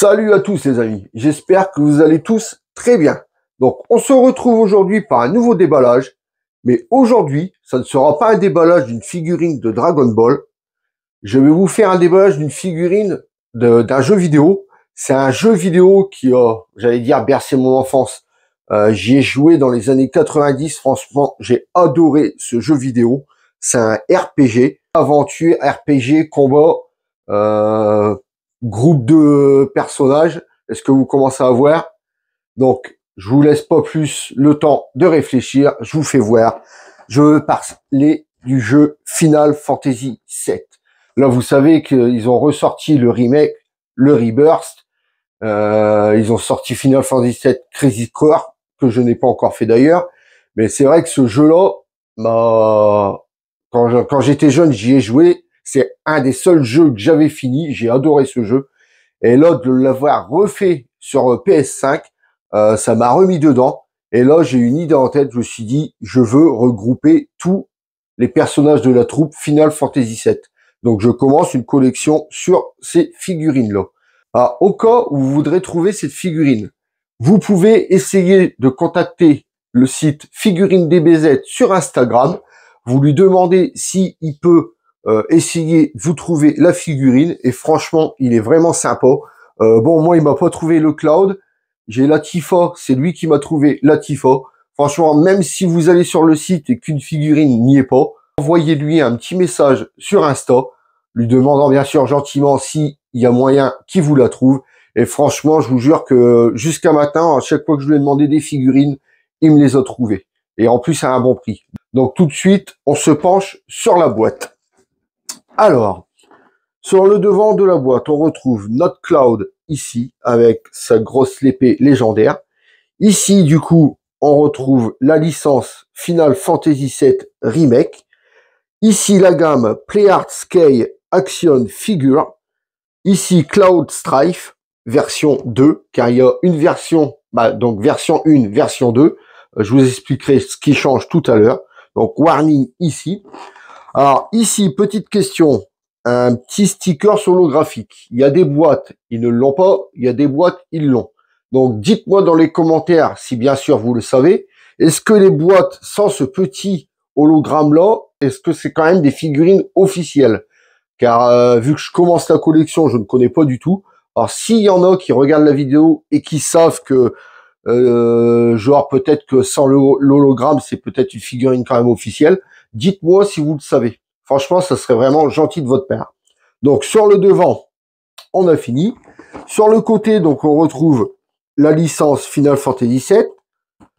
Salut à tous les amis, j'espère que vous allez tous très bien. Donc on se retrouve aujourd'hui par un nouveau déballage, mais aujourd'hui ça ne sera pas un déballage d'une figurine de Dragon Ball. Je vais vous faire un déballage d'une figurine d'un jeu vidéo. C'est un jeu vidéo qui a, j'allais dire, bercé mon enfance. J'y ai joué dans les années 90, franchement j'ai adoré ce jeu vidéo. C'est un RPG, aventure, RPG, combat, euh, groupe de personnages. Est-ce que vous commencez à voir? Donc, je vous laisse pas plus le temps de réfléchir. Je vous fais voir. Je veux parler du jeu Final Fantasy VII. Là, vous savez qu'ils ont ressorti le remake, le Rebirth. Ils ont sorti Final Fantasy VII Crazy Core, que je n'ai pas encore fait d'ailleurs. Mais c'est vrai que ce jeu-là, quand j'étais jeune, j'y ai joué. C'est un des seuls jeux que j'avais fini. J'ai adoré ce jeu. Et là, de l'avoir refait sur PS5, ça m'a remis dedans. Et là, j'ai une idée en tête. Je me suis dit, je veux regrouper tous les personnages de la troupe Final Fantasy VII. Donc, je commence une collection sur ces figurines-là. Alors, au cas où vous voudrez trouver cette figurine, vous pouvez essayer de contacter le site Figurine DBZ sur Instagram. Vous lui demandez s'il peut essayer de vous trouver la figurine, et franchement il est vraiment sympa. Bon, moi il m'a pas trouvé le Cloud, j'ai Latifa, c'est lui qui m'a trouvé Latifa. Franchement, même si vous allez sur le site et qu'une figurine n'y est pas, envoyez-lui un petit message sur Insta, lui demandant bien sûr gentiment s'il y a moyen qu'il vous la trouve. Et franchement, je vous jure que jusqu'à maintenant, à chaque fois que je lui ai demandé des figurines, il me les a trouvées, et en plus à un bon prix. Donc tout de suite, on se penche sur la boîte. Alors, sur le devant de la boîte, on retrouve notre Cloud ici, avec sa grosse épée légendaire. Ici, du coup, on retrouve la licence Final Fantasy VII Remake. Ici, la gamme PlayArt Sky Action Figure. Ici, Cloud Strife, version 2, car il y a une version, donc version 1, version 2. Je vous expliquerai ce qui change tout à l'heure. Donc, warning ici. Alors ici, petite question, un petit sticker holographique. Il y a des boîtes, ils ne l'ont pas, il y a des boîtes, ils l'ont. Donc dites-moi dans les commentaires, si bien sûr vous le savez, est-ce que les boîtes sans ce petit hologramme-là, est-ce que c'est quand même des figurines officielles? Car vu que je commence la collection, je ne connais pas du tout. Alors s'il y en a qui regardent la vidéo et qui savent que genre peut-être que sans l'hologramme, c'est peut-être une figurine quand même officielle, dites-moi si vous le savez. Franchement, ça serait vraiment gentil de votre part. Donc sur le devant, on a fini. Sur le côté, donc on retrouve la licence Final Fantasy VII,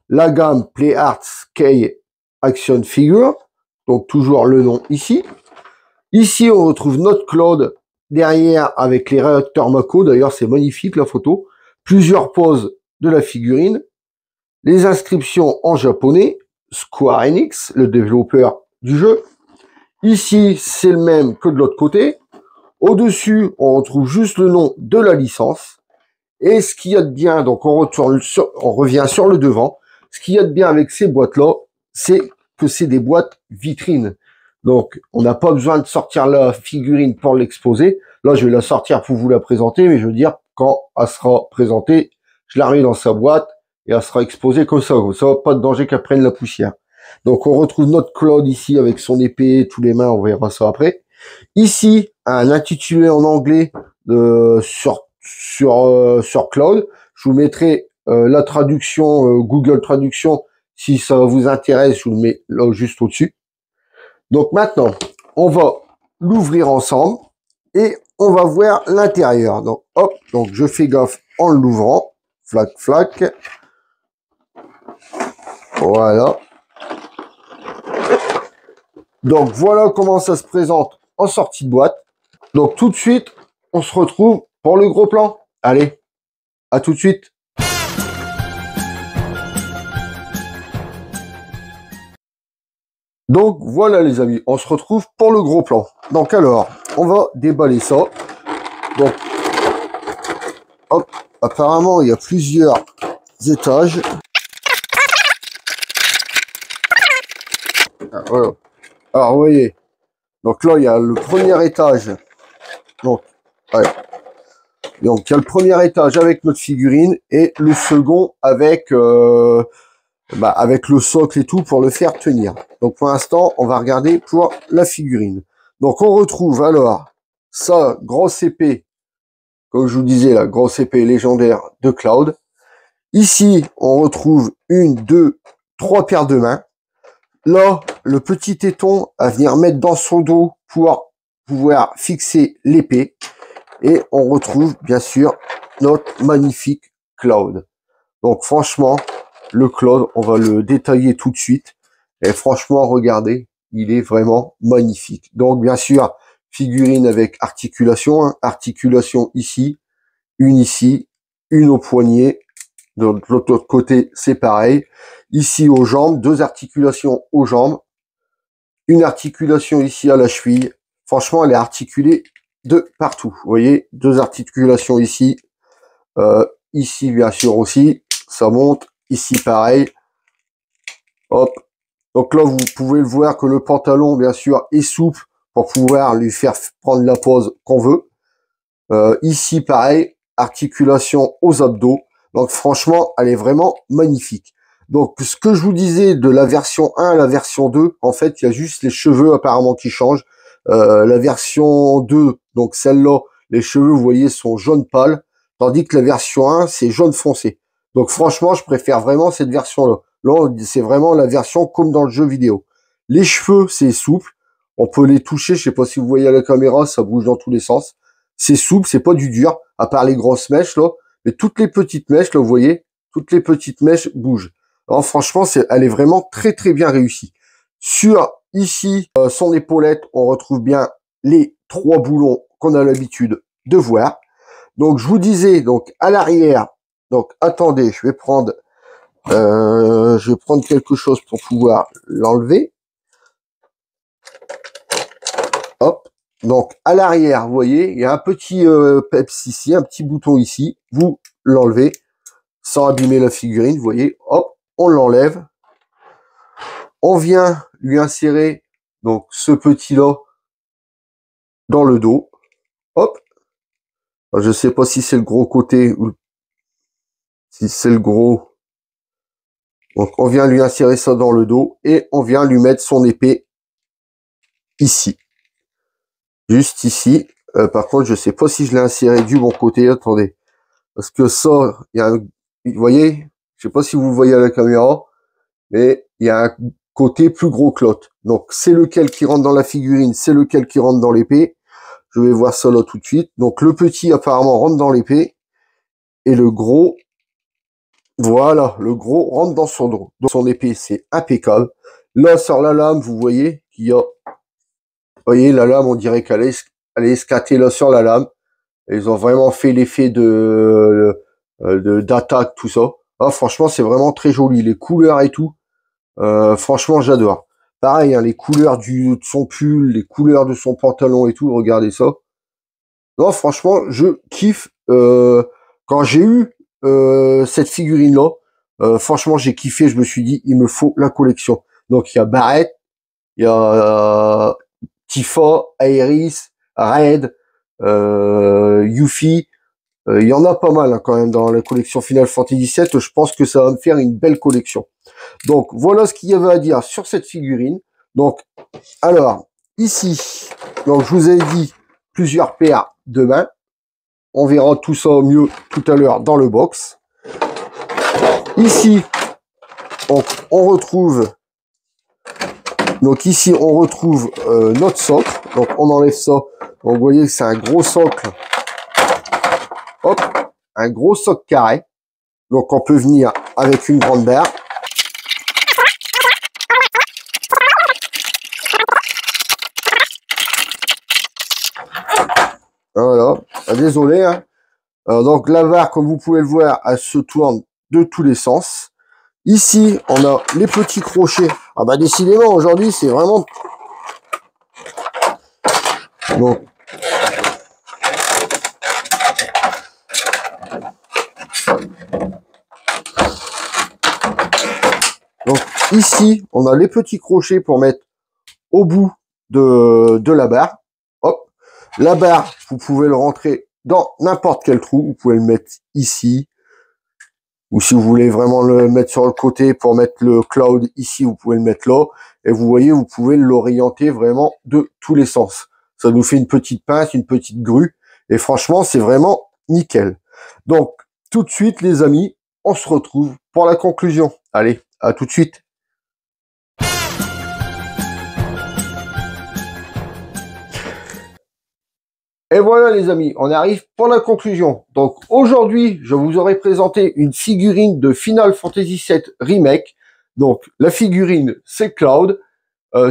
la gamme PlayArt Sky Action Figure, donc toujours le nom ici. Ici, on retrouve notre Cloud derrière avec les réacteurs Mako. D'ailleurs, c'est magnifique la photo. Plusieurs poses de la figurine. Les inscriptions en japonais. Square Enix, le développeur du jeu. Ici, c'est le même que de l'autre côté. Au-dessus, on retrouve juste le nom de la licence. Et ce qu'il y a de bien, donc on revient sur le devant. Ce qu'il y a de bien avec ces boîtes-là, c'est que c'est des boîtes vitrines. Donc, on n'a pas besoin de sortir la figurine pour l'exposer. Là, je vais la sortir pour vous la présenter, mais je veux dire, quand elle sera présentée, je la remets dans sa boîte et elle sera exposée comme ça. Pas de danger qu'elle prenne la poussière. Donc, on retrouve notre Cloud ici avec son épée, tous les mains, on verra ça après. Ici, un intitulé en anglais sur Cloud. Je vous mettrai la traduction Google Traduction si ça vous intéresse. Je vous le mets là juste au-dessus. Donc maintenant, on va l'ouvrir ensemble et on va voir l'intérieur. Donc hop, donc je fais gaffe en l'ouvrant. Flac, flac. Voilà. Donc voilà comment ça se présente en sortie de boîte. Donc tout de suite, on se retrouve pour le gros plan. Allez, à tout de suite. Donc voilà les amis, on se retrouve pour le gros plan. Donc alors, on va déballer ça. Donc, hop, apparemment il y a plusieurs étages. Ah, voilà. Alors vous voyez, donc là il y a le premier étage. Donc, ouais. Donc, il y a le premier étage avec notre figurine et le second avec, avec le socle et tout pour le faire tenir. Donc, pour l'instant, on va regarder pour la figurine. Donc, on retrouve alors sa grosse épée, comme je vous disais, la grosse épée légendaire de Cloud. Ici, on retrouve une, deux, trois paires de mains. Là, le petit téton à venir mettre dans son dos pour pouvoir fixer l'épée. Et on retrouve, bien sûr, notre magnifique Cloud. Donc, franchement, le Cloud, on va le détailler tout de suite. Et franchement, regardez, il est vraiment magnifique. Donc, bien sûr, figurine avec articulation. Hein. Articulation ici, une au poignet. De l'autre côté, c'est pareil. Ici, aux jambes, deux articulations aux jambes. Une articulation ici à la cheville. Franchement, elle est articulée de partout. Vous voyez, deux articulations ici. Ici, bien sûr, aussi. Ça monte. Ici, pareil. Hop. Donc là, vous pouvez le voir que le pantalon, bien sûr, est souple pour pouvoir lui faire prendre la pose qu'on veut. Ici, pareil. Articulation aux abdos. Donc franchement, elle est vraiment magnifique. Donc ce que je vous disais de la version 1 à la version 2, en fait, il y a juste les cheveux apparemment qui changent. La version 2, donc celle-là, les cheveux, vous voyez, sont jaune pâle, tandis que la version 1, c'est jaune foncé. Donc franchement, je préfère vraiment cette version-là. Là, c'est vraiment la version comme dans le jeu vidéo. Les cheveux, c'est souple. On peut les toucher, je sais pas si vous voyez à la caméra, ça bouge dans tous les sens. C'est souple, c'est pas du dur, à part les grosses mèches, là. Mais toutes les petites mèches, là, vous voyez, toutes les petites mèches bougent. Alors franchement, elle est vraiment très très bien réussie. Sur ici, son épaulette, on retrouve bien les trois boulons qu'on a l'habitude de voir. Donc je vous disais, donc à l'arrière, donc attendez, je vais prendre quelque chose pour pouvoir l'enlever. Hop. Donc à l'arrière, vous voyez, il y a un petit peps ici, un petit bouton ici. Vous l'enlevez sans abîmer la figurine, vous voyez. Hop, on l'enlève. On vient lui insérer donc ce petit là dans le dos. Hop. Je sais pas si c'est le gros côté ou si c'est le gros. Donc on vient lui insérer ça dans le dos et on vient lui mettre son épée ici. Juste ici. Par contre, je sais pas si je l'ai inséré du bon côté. Attendez. Parce que ça, il y a un, vous voyez, je sais pas si vous voyez à la caméra, mais il y a un côté plus gros que l'autre. Donc c'est lequel qui rentre dans la figurine, c'est lequel qui rentre dans l'épée. Je vais voir ça là tout de suite. Donc le petit apparemment rentre dans l'épée et le gros, voilà, le gros rentre dans son dos. Donc son épée, c'est impeccable. Là sur la lame, vous voyez qu'il y a, vous voyez la lame, on dirait qu'elle est escatée là sur la lame. Et ils ont vraiment fait l'effet d'attaque, tout ça. Ah, franchement, c'est vraiment très joli. Les couleurs et tout. Franchement, j'adore. Pareil, hein, les couleurs de son pull, les couleurs de son pantalon et tout. Regardez ça. Non, franchement, je kiffe. Quand j'ai eu cette figurine-là, franchement, j'ai kiffé. Je me suis dit, il me faut la collection. Donc, il y a Barrett, il y a Tifa, Aerys, Red, Yuffie. Il y en a pas mal hein, quand même dans la collection Final Fantasy VII. Je pense que ça va me faire une belle collection. Donc voilà ce qu'il y avait à dire sur cette figurine. Donc alors ici, donc je vous ai dit plusieurs paires de mains. On verra tout ça mieux tout à l'heure dans le box. Ici, on retrouve notre socle. Donc on enlève ça. Donc vous voyez que c'est un gros socle. Hop, un gros socle carré. Donc on peut venir avec une grande barre. Voilà, désolé. Hein. Donc la barre, comme vous pouvez le voir, elle se tourne de tous les sens. Ici, on a les petits crochets. Ah bah décidément, aujourd'hui, c'est vraiment... Bon. Donc ici, on a les petits crochets pour mettre au bout de la barre. Hop, la barre, vous pouvez le rentrer dans n'importe quel trou. Vous pouvez le mettre ici. Ou si vous voulez vraiment le mettre sur le côté pour mettre le cloud ici, vous pouvez le mettre là. Et vous voyez, vous pouvez l'orienter vraiment de tous les sens. Ça nous fait une petite pince, une petite grue. Et franchement, c'est vraiment nickel. Donc, tout de suite, les amis, on se retrouve pour la conclusion. Allez, à tout de suite. Et voilà les amis, on arrive pour la conclusion. Donc aujourd'hui, je vous aurais présenté une figurine de Final Fantasy VII Remake. Donc la figurine, c'est Cloud.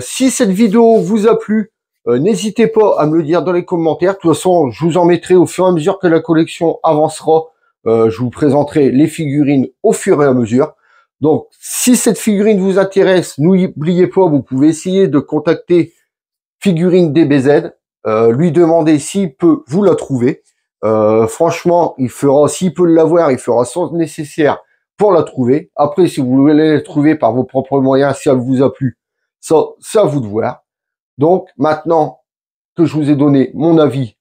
Si cette vidéo vous a plu, n'hésitez pas à me le dire dans les commentaires. De toute façon, je vous en mettrai au fur et à mesure que la collection avancera. Je vous présenterai les figurines au fur et à mesure. Donc si cette figurine vous intéresse, n'oubliez pas, vous pouvez essayer de contacter Figurine DBZ. Lui demander s'il peut vous la trouver. Franchement, il fera, s'il peut l'avoir, il fera son nécessaire pour la trouver. Après, si vous voulez la trouver par vos propres moyens, si elle vous a plu, ça, c'est à vous de voir. Donc, maintenant que je vous ai donné mon avis,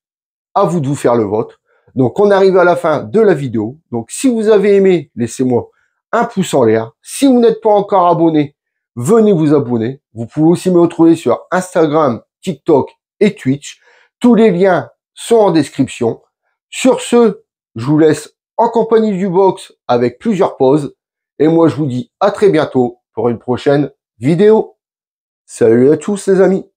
à vous de vous faire le vôtre. Donc, on arrive à la fin de la vidéo. Donc, si vous avez aimé, laissez-moi un pouce en l'air. Si vous n'êtes pas encore abonné, venez vous abonner. Vous pouvez aussi me retrouver sur Instagram, TikTok et Twitch. Tous les liens sont en description. Sur ce, je vous laisse en compagnie du box avec plusieurs pauses. Et moi, je vous dis à très bientôt pour une prochaine vidéo. Salut à tous les amis.